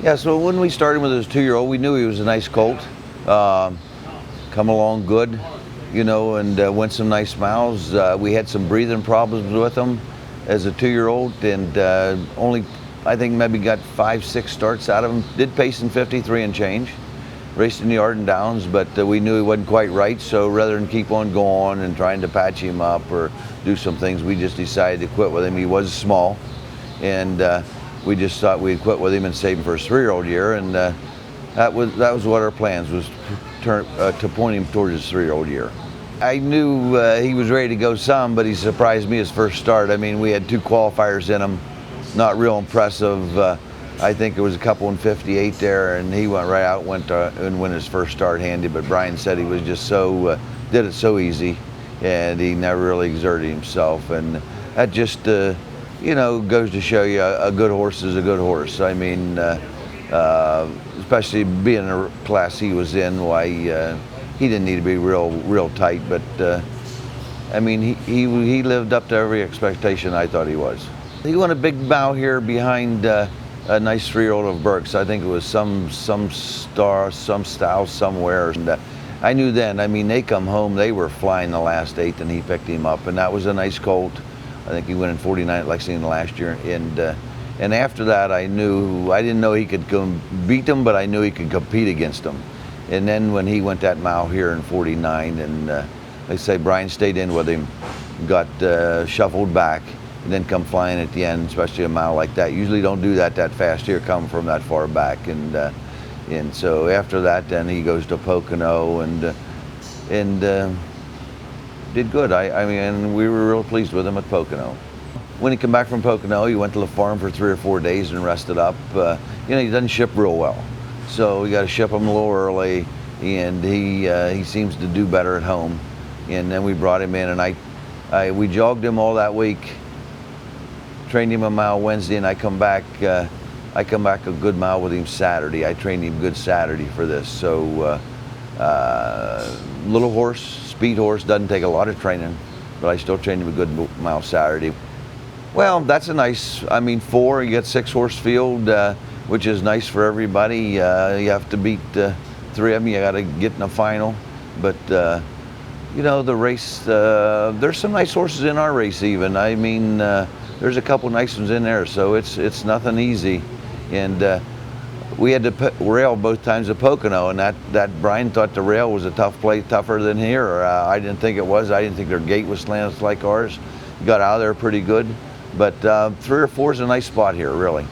Yeah, so when we started with his 2-year-old, we knew he was a nice colt. Come along good, you know, and went some nice miles. We had some breathing problems with him as a 2-year-old, and only, I think, maybe got 5-6 starts out of him. Did pace in 53 and change. Raced in the Arden Downs, but we knew he wasn't quite right, so rather than keep on going and trying to patch him up or do some things, we just decided to quit with him. He was small, and we just thought we'd quit with him and save him for his 3-year-old year, and that was what our plans was, to point him towards his 3-year-old year. I knew he was ready to go some, but he surprised me his first start. I mean, we had 2 qualifiers in him, not real impressive. I think it was a couple in 58 there, and he went right out, and win his first start handy. But Brian said he was just so, did it so easy, and he never really exerted himself. And that just, you know, goes to show you a good horse is a good horse. I mean, especially being the class he was in, why he didn't need to be real tight. But I mean, he lived up to every expectation I thought he was. He won a big bow here behind a nice 3-year-old of Burke's. I think it was some style somewhere. And I knew then, I mean, they come home, they were flying the last 8th, and he picked him up, and that was a nice colt. I think he went in 49 at Lexington last year. And after that, I didn't know he could go beat them, but I knew he could compete against them. And then when he went that mile here in 49, and like I say, Brian stayed in with him, got shuffled back, and then come flying at the end, especially a mile like that. Usually don't do that fast here, coming from that far back. And so after that, then he goes to Pocono and did good. I mean, we were real pleased with him at Pocono. When he came back from Pocono, he went to the farm for 3 or 4 days and rested up. You know, he doesn't ship real well, so we got to ship him a little early, and he seems to do better at home. And then we brought him in, and we jogged him all that week. Trained him a mile Wednesday, and I come back a good mile with him Saturday. I trained him good Saturday for this. So little horse, speed horse, doesn't take a lot of training, but I still trained him a good mile Saturday. Well, that's a nice, I mean, 4, you get 6-horse field, which is nice for everybody. You have to beat 3 of them, you got to get in the final. But you know, the race, there's some nice horses in our race even. I mean, there's a couple nice ones in there, so it's nothing easy. And we had to rail both times at Pocono, and that Brian thought the rail was a tough place, tougher than here. I didn't think it was. I didn't think their gate was slanted like ours. Got out of there pretty good, but 3 or 4 is a nice spot here, really.